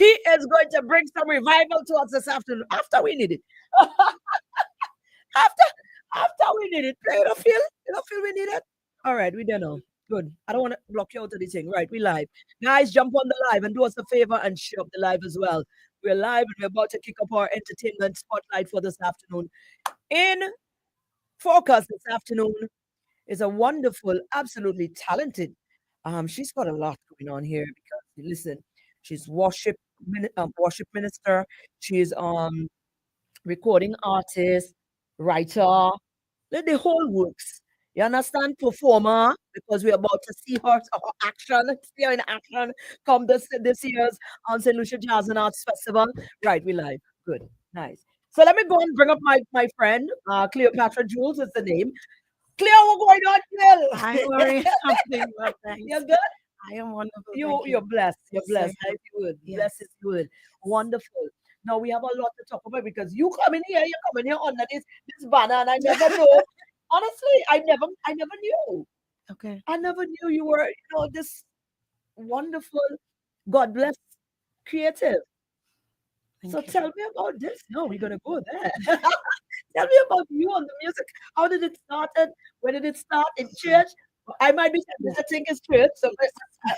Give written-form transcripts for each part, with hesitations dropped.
She is going to bring some revival to us this afternoon after we need it. after after we need it. You don't feel? You don't feel we need it? All right, we don't know. Good. I don't want to block you out of the thing. Right, we live. Guys, jump on the live and do us a favor and share up the live as well. We're live and we're about to kick up our entertainment spotlight for this afternoon. In focus this afternoon is a wonderful, absolutely talented. She's got a lot going on here because listen, she's worship minister. She's recording artist, writer, the whole works. You understand? Performer, because we're about to see her action, see her in action come this year's St. Lucia Jazz and Arts Festival. Right, we live. Good, nice. So let me go and bring up my friend, Cleopatra Jules is the name. Cleo, what's going on, Cleo? Hi, Lori. I'm doing well, thanks. You're good? I am wonderful. You're blessed. You're Yes, blessed. I am. That's good. Yes. Blessed is good. Wonderful. Now we have a lot to talk about because you come in here, under this banner, and I never know. Honestly, I never knew. Okay. I never knew you were, this wonderful, God bless, creative. Thank So you. tell me about this. No, we're gonna go there. Tell me about you and the music. How did it start? And when did it start in church? I might be I think it's church, so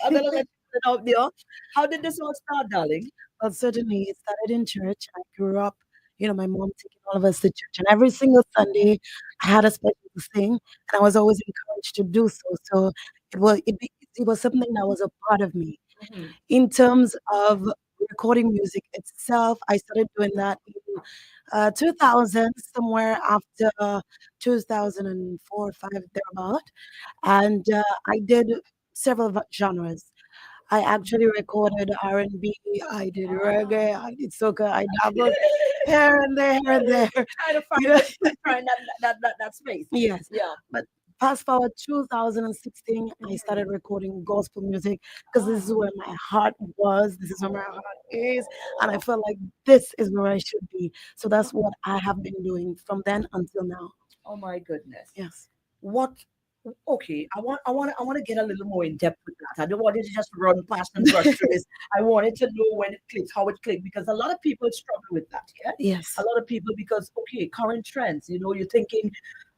I'm gonna let you know out there. How did this all start, darling? Well, certainly it started in church. I grew up, my mom taking all of us to church, and every single Sunday I had a special thing, and I was always encouraged to do so. So it was something that was a part of me. Mhm. In terms of recording music itself, I started doing that in 2000, somewhere after 2004, 5, thereabout. And I did several genres. I actually recorded R&B, I did reggae, I did soca, I dabbled here and there, here and there. Trying to find You know? find that space. Yes. Yeah. But fast forward 2016, I started recording gospel music because this is where my heart was, this is where my heart is, and I felt like this is where I should be. So that's what I have been doing from then until now. Oh my goodness. Yes. What? Okay, I want to get a little more in depth with that. I don't want it to just run past and brush through this. I wanted to know when it clicks, how it clicked, because a lot of people struggle with that. Yeah, Yes. a lot of people because okay, current trends. You're thinking,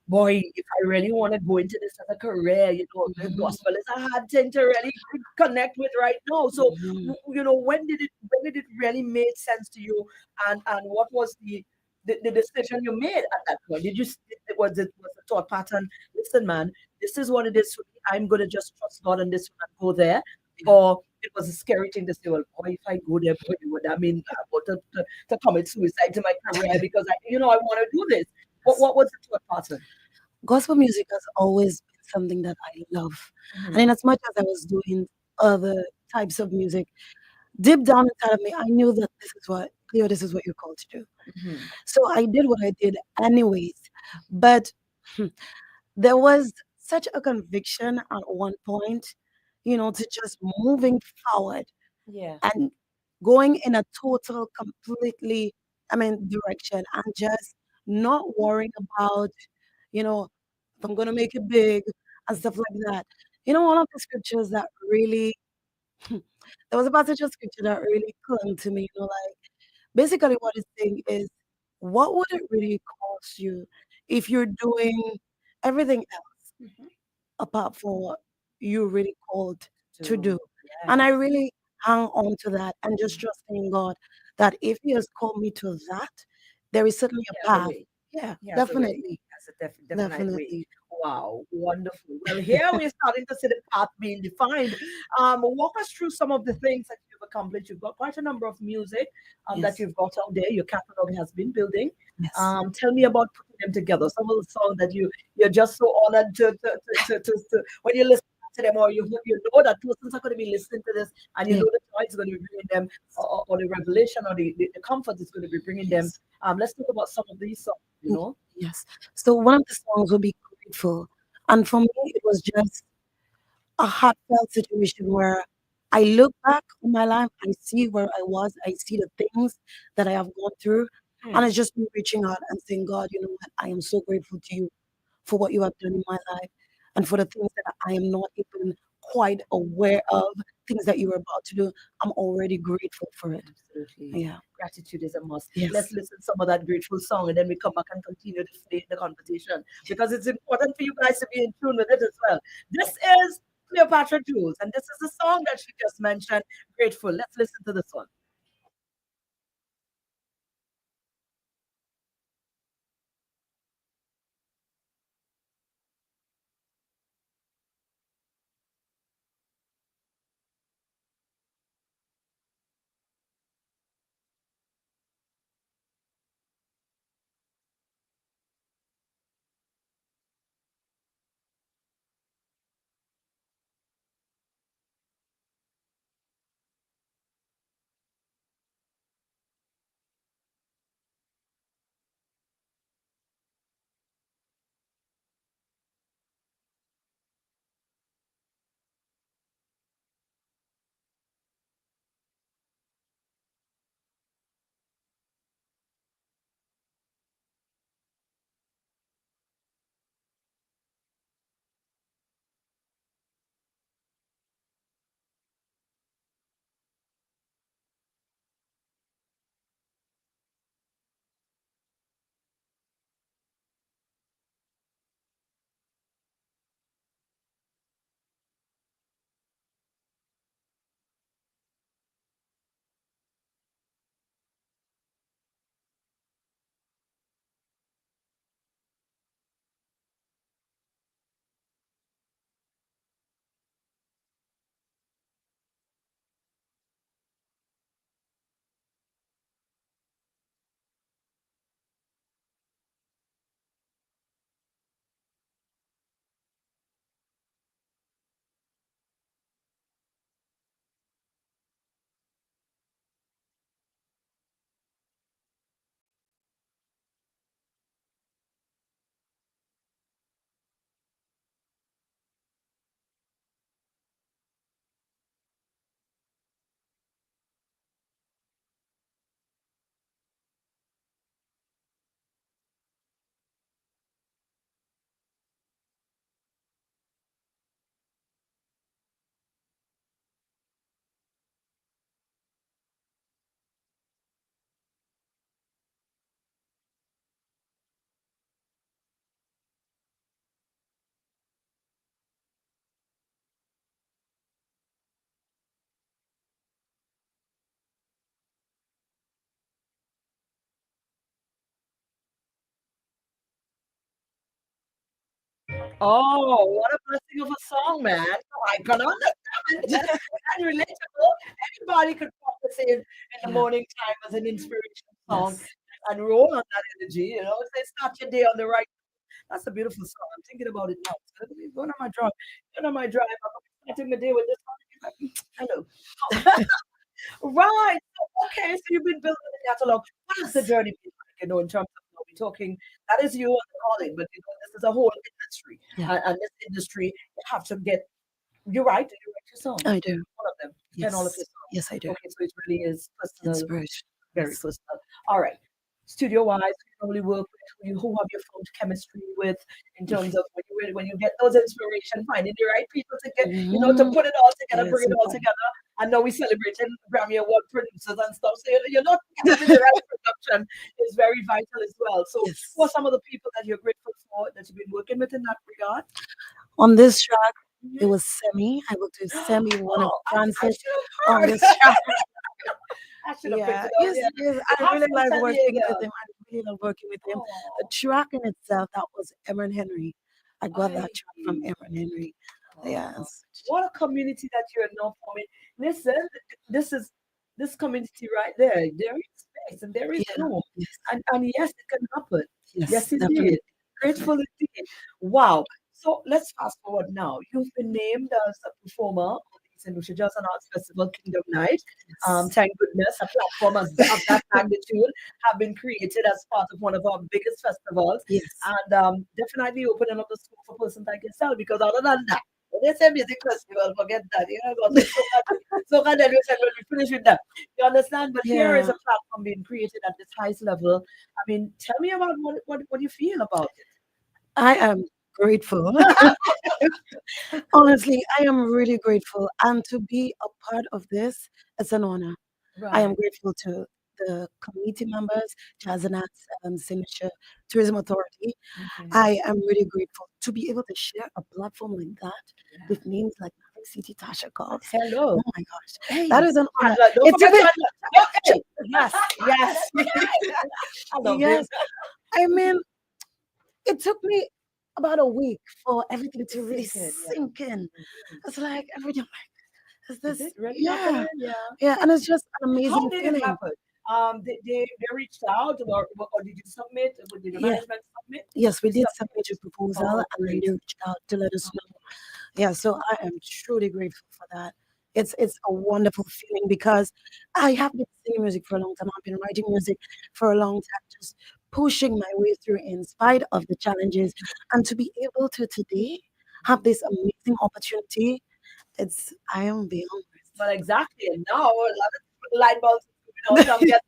boy, if I really want to go into this as a career, the Mhm. gospel is a hard thing to really connect with right now. So, Mhm. when did it really make sense to you, and what was the decision you made at that point? Was the thought pattern? Listen, man, this is what it is for me. I'm gonna just trust God on this one and go there, or it was a scary thing to say, well, boy, if I go there, boy, I mean, I want to commit suicide to my career because I want to do this. What was the thought pattern? Gospel music has always been something that I love. And Mhm. in as much as I was doing other types of music, deep down inside of me, I knew that this is what you're called to do. Mhm. So I did what I did anyways. But there was such a conviction at one point, to just moving forward Yeah. and going in a total, completely, direction and just not worrying about, if I'm going to make it big and stuff like that. One of the scriptures that really, there was a passage of scripture that really clung to me, like basically what it's saying is, what would it really cost you if you're doing everything else Mhm. apart from what you're really called to To do? And I yes, really hang on to that and just trusting in God that if He has called me to that, there is certainly he a has a path. way. Yeah, He has a way. definitely. He has a definite way. Definitely. Wow, wonderful. Well, here we're starting to see the path being defined. Walk us through some of the things that you've accomplished. You've got quite a number of music that Yes. you've got out there. Your catalog has been building. Yes. Tell me about putting them together. Some of the songs that you're just so honored to when you listen to them, or you know that persons are going to be listening to this, and you Yeah. know the joy is going to be bringing them, or the revelation, or the comfort is going to be bringing them. Yes. Let's talk about some of these songs. Yes. So one of the songs will be Grateful. And for me, it was just a heartfelt situation where I look back on my life, I see where I was, I see the things that I have gone through, and Hmm. it's just me reaching out and saying, God, you know what, I am so grateful to you for what you have done in my life and for the things that I am not even quite aware of things that you were about to do, I'm already grateful for it. Absolutely. Yeah. Gratitude is a must. Let's Yes. listen to some of that grateful song and then we come back and continue the conversation because it's important for you guys to be in tune with it as well. This is Cleopatra Jules, and this is the song that she just mentioned, Grateful. Let's listen to this one. Oh, what a blessing of a song, man. Oh, I can understand and relatable. Anybody could pop this in the Yeah. morning time as an inspirational song Yes. and roll on that energy, say start your day on the right. That's a beautiful song. I'm thinking about it now. So let me go on my drive. Go on my drive. I'm starting my day with this song. Hello. Right. So, okay. So you've been building the catalog. What has the Yes. journey been like? In terms of we're talking, that is you and the calling, but this is a whole industry, Yeah. and this industry you have to get. You're right. You write your songs, I do. all of them. You pen all of your Yes. songs. Yes, I do. Okay, so it really is personal, Inspiration. very Yes. personal. All right. Studio wise, you probably work with who have you found chemistry with in terms of when you get those inspiration, finding the right people to get, to Mhm. put it all together, Yes, bring it all important. together. I know we celebrated Grammy Award producers and stuff. So you're not having the right production is very vital as well. So who are Yes. some of the people that you're grateful for that you've been working with in that regard? On this track, it Mhm. was Semi. I worked with Semi, one of Oh, I Francis, should on have this heard. track. I should have picked Yeah, it up. yes, Yeah. yes. I I'm really from like San working with Diego. him. I really love working with him. The Oh, track in itself, that was Emran Henry. I got that I. track from Emran Henry. Oh, Yes. what a community that you're now forming. Listen, this is this community right there. There is space and there is Yeah. room. Yes. And yes, it can happen. Yes. Yes, indeed. Definitely. Grateful Definitely. indeed. Wow. So let's fast forward now. You've been named as a performer of the St. Lucia Jazz and Arts Festival Kingdom Night. Yes. Thank goodness a platform of that magnitude have been created as part of one of our biggest festivals. Yes. And definitely opening up the scope for a person like yourself because other than that, when they say music festival, forget that. Go to so then we said when we finish with that. You understand? But here is Yeah. a platform being created at this highest level. I mean, tell me about what you feel about it. I am. grateful. Honestly, I am really grateful. And to be a part of this, it's an honor. I am Right. grateful to the committee members, Jazz and Arts Signature Tourism Authority. Okay. I am really grateful to be able to share a platform like that Yeah. with names like Maverick City Tasha Cobbs. Hello. Oh my gosh, that Hey, is an honor. Chandler. Don't It's forget even Chandler. No, hey. Yes, yes. I love him. yes. I mean, it took me about a week for everything to really Sink in, yeah. sink in. Mhm. It's like every day I'm like, is Is this? it really Yeah, happening? Yeah. yeah, and it's just an How amazing did it feeling. happen? They reached out, or did you submit? Or did the Yeah, management submit? yes, we You did submit a submit. proposal, Oh, and then great. they reached out to let us know. Yeah, so I am truly grateful for that. It's a wonderful feeling because I have been singing music for a long time. I've been writing music for a long time, just pushing my way through in spite of the challenges, and to be able to today have this amazing opportunity, it's I am beyond Well, grateful. exactly. And now a lot of light bulbs, some get,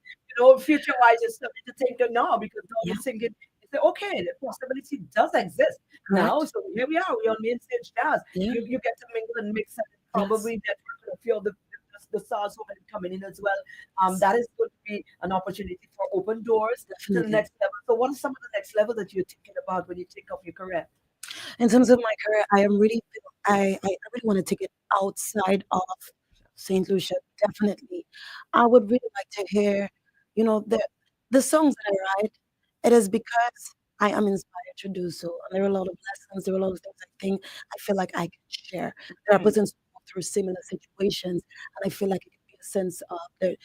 future wise, just starting to think that now because now Yeah, you're thinking, you say, okay, the possibility does exist now. correct. So here we are, we're on main stage jazz. Yeah, You get to mingle and mix and yes, probably network with a few of the stars who are coming in as well. yes, That is going to be an opportunity for open doors to the definitely. next level. So, what are some of the next level that you're thinking about when you think of your career? In terms of my career, I am really I really want to take it outside of St. Lucia. Definitely, I would really like to hear, the songs that I write. It is because I am inspired to do so, and there are a lot of lessons. There are a lot of things I feel like I can share. There are Okay. persons who go through similar situations, and I feel like it can be a sense of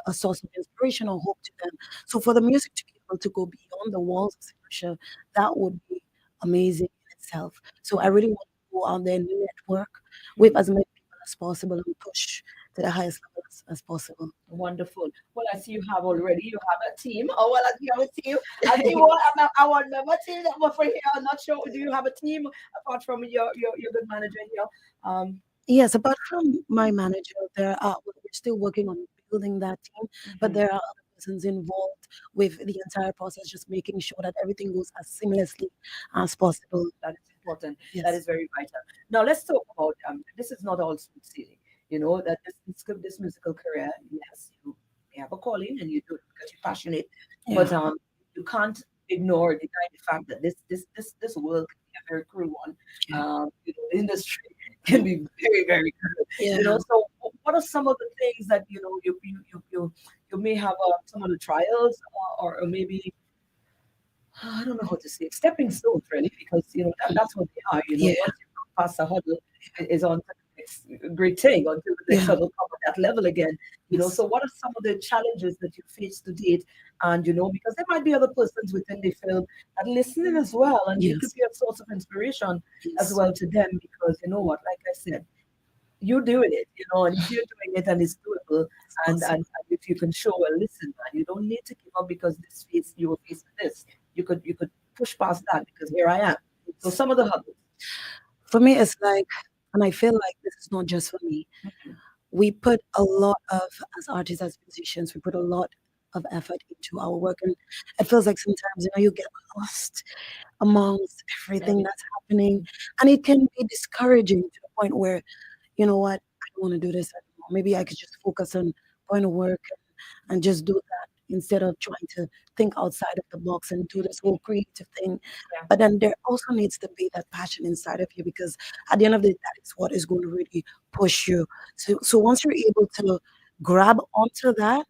a source of inspiration or hope to them. So for the music to be able to go beyond the walls of St. Lucia, that would be amazing in itself. So I really want to go out there and network with as many people as possible and push to the highest level as possible. Wonderful. Well, I see you have already. You have a team. Oh, well, I see you have a team. I see what I want member team that for here. I'm not sure. Do you have a team apart from your good manager here? Um, Yes, apart from my manager, we're still working on building that team, but mhm. there are other persons involved with the entire process, just making sure that everything goes as seamlessly as possible. That is important. That Yes, is very vital. Now let's talk about this is not all smooth sailing. You know that this musical career, yes, you have a calling and you do it because you're passionate, but yeah, you can't ignore deny the fact that this world can be a very cruel one. yeah, The industry can be very very cruel. yeah. So what are some of the things that you may have some of the trials or maybe I don't know how to say it, stepping stones really, because that's what they are. Yeah, Once you go past the hurdle, it is on to the next great thing until the next yeah, hurdle come at that level again. yes, So what are some of the challenges that you faced to date? And because there might be other persons within the film that listening as well, and you could yes, be a source of inspiration as yes, well to them because you know what, like I said, you're doing it, and if you're doing it and it's doable, it's and possible. if you can show a listen, and you don't need to give up because you were facing this, you could push past that because here I am. So some of the hurdles. For me, it's like, and I feel like this is not just for me. We put a lot of, as artists, as musicians, we put a lot of effort into our work, and it feels like sometimes you get lost amongst everything Every that's happening, and it can be discouraging to the point where you know what, I don't want to do this anymore. Maybe I could just focus on going to work and just do that instead of trying to think outside of the box and do this whole creative thing. yeah, But then there also needs to be that passion inside of you because at the end of the day, that is what is going to really push you. So once you're able to grab onto that,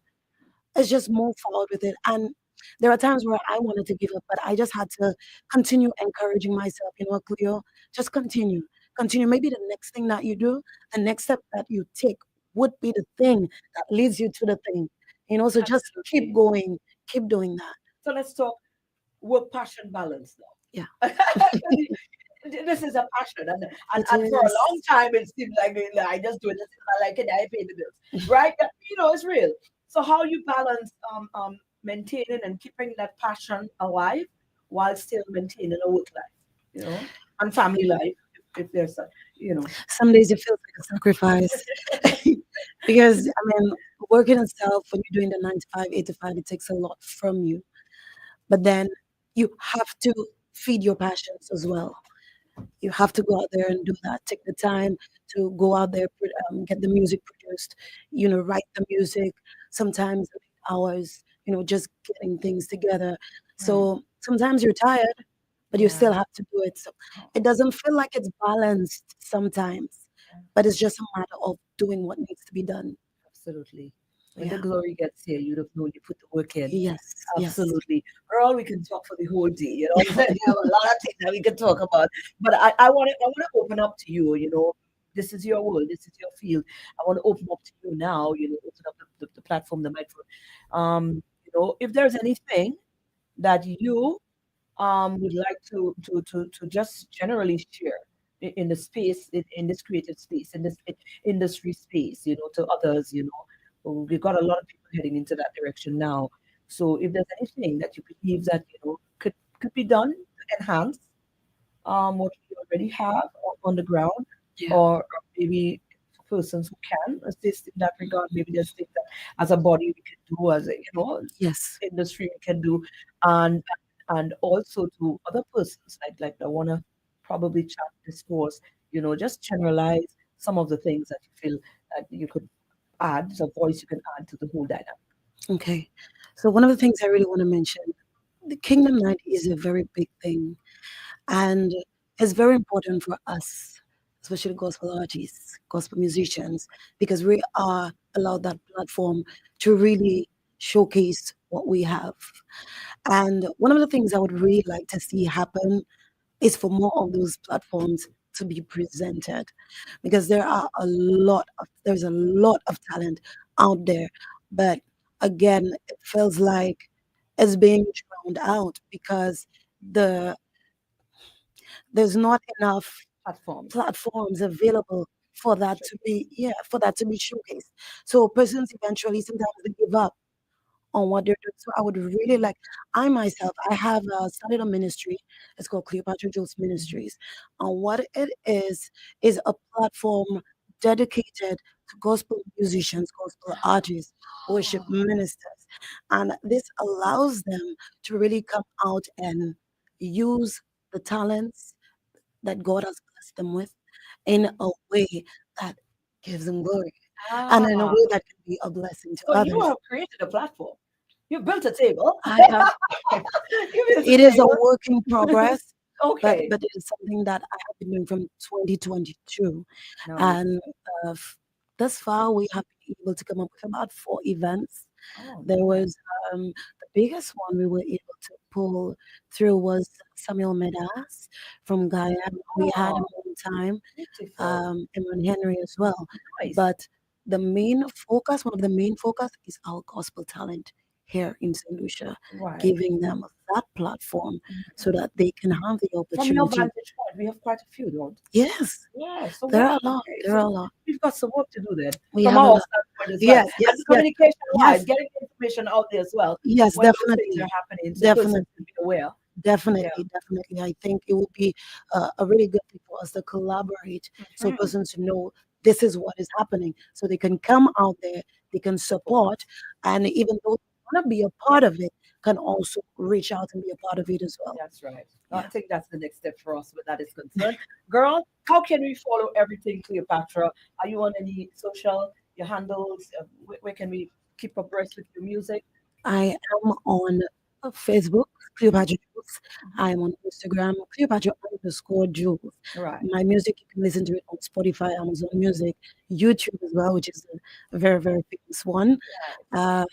let's just move forward with it. And there are times where I wanted to give up, but I just had to continue encouraging myself. You know what, Cleo? Just continue. Continue. Maybe the next thing that you do, the next step that you take would be the thing that leads you to the thing. So just keep absolutely. going, keep doing that. So let's talk work passion balance Yeah, now. This is a passion, and it and for a is. long time it seemed like I just do it because I like it, I pay the bills, right? It's real. So how you balance maintaining and keeping that passion alive while still maintaining a work life, and family life, if there's such, Some days it feels like a sacrifice because, I mean, working itself, when you're doing the 9 to 5, 8 to 5, it takes a lot from you. But then you have to feed your passions as well. You have to go out there and do that. Take the time to go out there, get the music produced, write the music, sometimes hours, just getting things together. Right. So sometimes you're tired, but you Yeah. still have to do it. So it doesn't feel like it's balanced sometimes, but it's just a matter of doing what needs to be done. Absolutely. When the Yeah. glory gets here, you'd have known you put the work in. Yes. Yes. Absolutely. Girl, we can talk for the whole day. You know what I'm saying? We have a lot of things that we can talk about. But I wanna open up to you, This is your world, this is your field. I want to open up to you now, open up the platform, the microphone. If there's anything that you would like to just generally share in the space, in this creative space, in this industry space, to others, we've got a lot of people heading into that direction now. So if there's anything that you believe that could be done to enhance what we already have on the ground, Yeah. or maybe persons who can assist in that regard. Maybe there's things that as a body we can do, as a Yes. industry we can do, and and also to other persons, like I want to probably chat, discourse, just generalize some of the things that you feel that you could add, the voice you can add to the whole dynamic. Okay. So one of the things I really want to mention, the Kingdom Night is a very big thing. And it's very important for us, especially gospel artists, gospel musicians, because we are allowed that platform to really showcase what we have. And one of the things I would really like to see happen is for more of those platforms to be presented, because there's a lot of talent out there, but again, it feels like it's being drowned out because the there's not enough Platforms. platforms available for that to be, yeah, for that to be showcased. So persons eventually sometimes they give up on what they're doing. So I would really like, I myself, I have started a ministry. It's called Cleopatra Jules Ministries. And what it is a platform dedicated to gospel musicians, gospel artists, worship ministers. And this allows them to really come out and use the talents that God has blessed them with in a way that gives them glory and in a Ah, way that can be a blessing to so you others. have created a platform. You built a table. I have You built a It is a table. work in progress, but Okay. it is something that I have been doing from 2022, Nice. and thus far we have been able to come up with about 4 events. Oh, There nice. was the biggest one we were able to pull through was Samuel Medas from Guyana. We had Oh, him one time, beautiful. Emmanuel Henry as well. Nice. But one of the main focus is our gospel talent here in St. Lucia, Right. giving them that platform so Mhm. that they can have the From your opportunity. vantage point, we have quite a few, don't? Yes, Yeah. So there what? are a lot. Okay. There So are a lot. we've got some work to do then, We from have a our lot. standpoint as well, Yes, yes, and yes, communication wise, yes, getting the information out there as well yes, when those things are definitely. happening, so persons Definitely. can be aware. Yeah. Definitely, definitely. I think it would be a really good thing for us to collaborate so Mhm. persons know this is what is happening. So they can come out there, they can Support. support, and even though they want to be a part of it, can also reach out and be a part of it as well. That's right. I Yeah. think that's the next step for us where that is concerned. Girl, how can we follow everything Cleopatra? Are you on any social, your handles? Where can we keep abreast with your music? I am on Facebook, Cleopatra Jules. I am on Instagram, Cleopatra_Jules. Right. My music, you can listen to it on Spotify, Amazon Music, YouTube as well, which is a very, very famous one. Uh,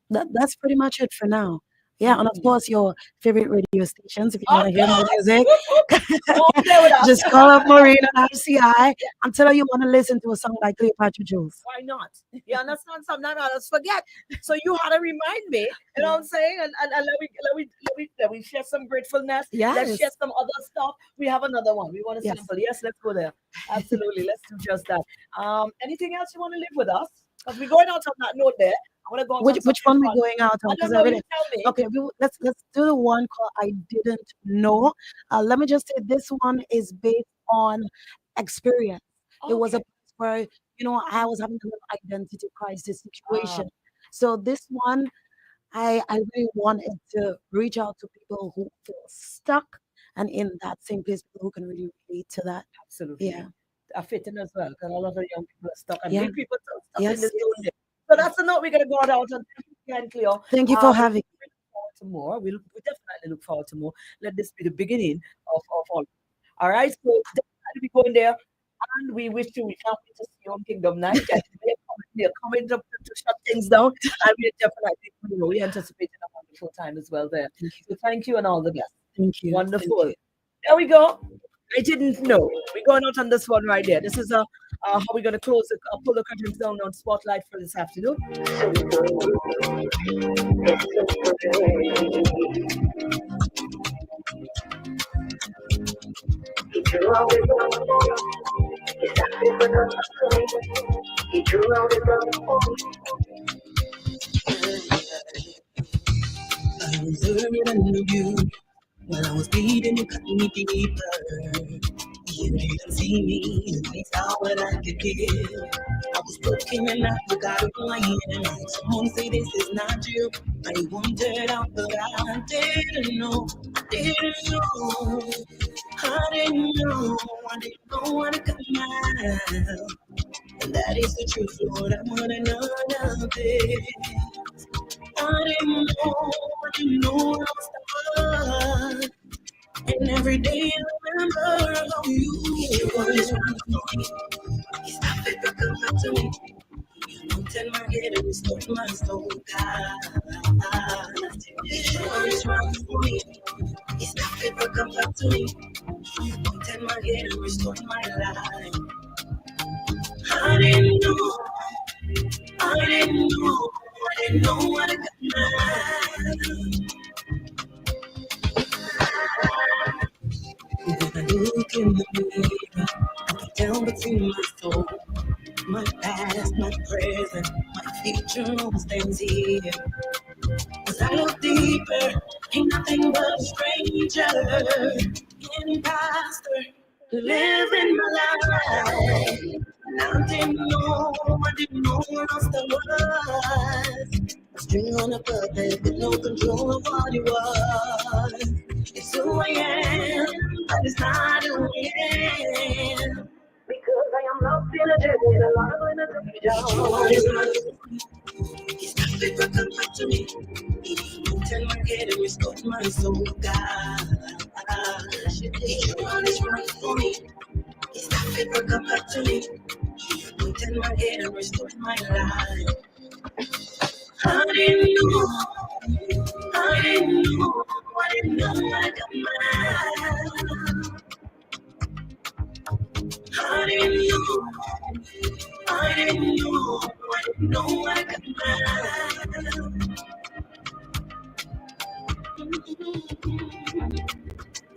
that's pretty much it for now. Yeah, and of Mhm. course your favorite radio stations if you Of want to hear my course. music. Whoop, whoop. Don't play with us. Just call up Marine on RCI and tell her you want to listen to a song by Cleopatra Jules. Why not? You understand? Some not others forget. So you had to remind me. You know what I'm saying? And let me share some gratefulness. Let's share Yes. some other stuff. We have another one. We want to Yes. sample. Yes, let's go there. Absolutely. Let's do just that. Anything else you want to leave with us? Because we're going out on that note there. I want to go out on Which something one we fun. going out on? I don't Because I know. You really tell me. okay. Let's do the one called I didn't know. Let me just say this one is based on experience. It was a Okay. place where I was having a little identity crisis Ah, situation. So this one I really wanted to reach out to people who feel stuck and in that same place, people who can really relate to that. Yeah. Absolutely. Are fitting as well, because a lot of young people are stuck, and Yeah. we people are stuck in Yes. this zone there. So that's a note we're going to go out on. Thank you again, Cleo. Thank you for We having. look forward to more. We definitely look forward to more. Let this be the beginning of all. All right, so definitely be going there. And we can't wait to see you on Kingdom Night. And they're coming to shut things down. And we definitely, we anticipate a wonderful time as well there. Thank you. So thank you and all the best. Thank you. Thank Wonderful. you. There we go. I didn't know. We're going out on this one right there. This is how we're going to pull the curtains down on Spotlight for this afternoon. I deserted you. When I was bleeding, you cut me deeper. You didn't see me, you saw what I could give. I was broken and I forgot who I am. Someone say this is not you. I wanted out, but I didn't know. I didn't know. I didn't know. I didn't know what to come out. And that is the truth, Lord. I want to know of it. I didn't know. I didn't know where I was. And every day I remember how you always run for me. You stop it, but come back to me. You don't tell my head and restore my soul, God. You always run for me. You stop it, but come back to me. You don't tell my head and restore my life. I didn't know. I didn't know. I didn't know what I got now. When I look in the mirror, I look down between my soul, my past, my present, my future all stands here. As I look deeper, ain't nothing but a stranger, an imposter, living my life. And I didn't know what else there was. A string on a puppet with no control of what it was. It's who I am, but it's not who I am. Because I am lost in a desert, alone in a confusion. Stop it, but come back to me. Tell my head and restore my soul, God. You always right for me. Stop it, but come back to me. Tell my head and restore my life. I didn't know. I didn't know. I didn't know I got mine. I didn't know. I didn't know. I didn't know I got mine.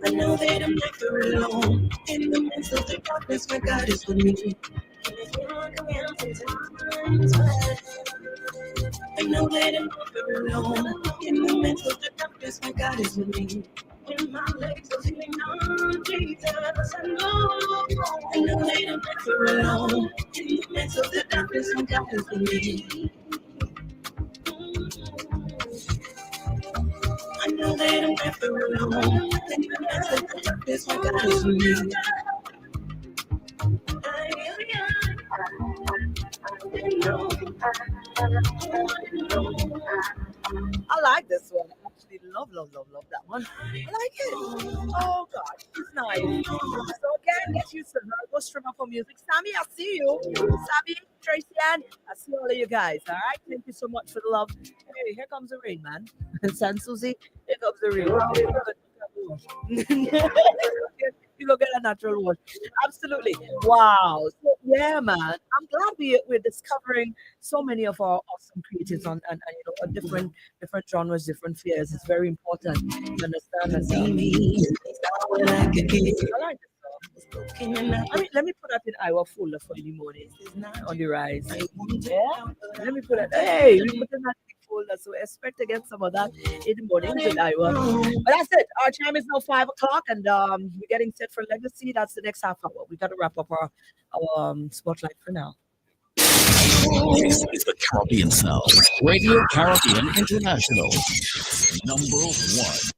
I know that I'm never alone. In the midst of the darkness, my God is with me. And I feel like I'm empty sometimes. I know that I'm never alone. In the midst of the darkness, my God is with me. When my legs are feeling numb, Jesus, I know that I'm never alone. In the midst of the darkness, my God is with me. I know that I'm never alone. In the midst of the darkness, my God is with me. I like this one. I actually love that one. I like it. Oh God, it's nice. So again, get used to her. Go stream up for music. Sammy, I see you. Sammy, Tracy Ann, I see all of you guys. All right. Thank you so much for the love. Hey, here comes the rain, man. San Susie, here comes the rain. You go get a natural wash. Absolutely. Wow. So, yeah, man. I'm glad we're discovering so many of our awesome creatives and on different genres, different fears. It's very important. You understand? And, I like this song. Let me put that in our folder for in the morning. On the rise. Yeah. Let me put it. Hey, we put in that big folder. So expect to get some of that in the morning with Iowa. But that's it. Our time is now 5 o'clock, and we're getting set for Legacy. That's the next half hour. We got to wrap up our spotlight for now. This is the Caribbean Sound, Radio Caribbean International, #1.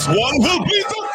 one will be the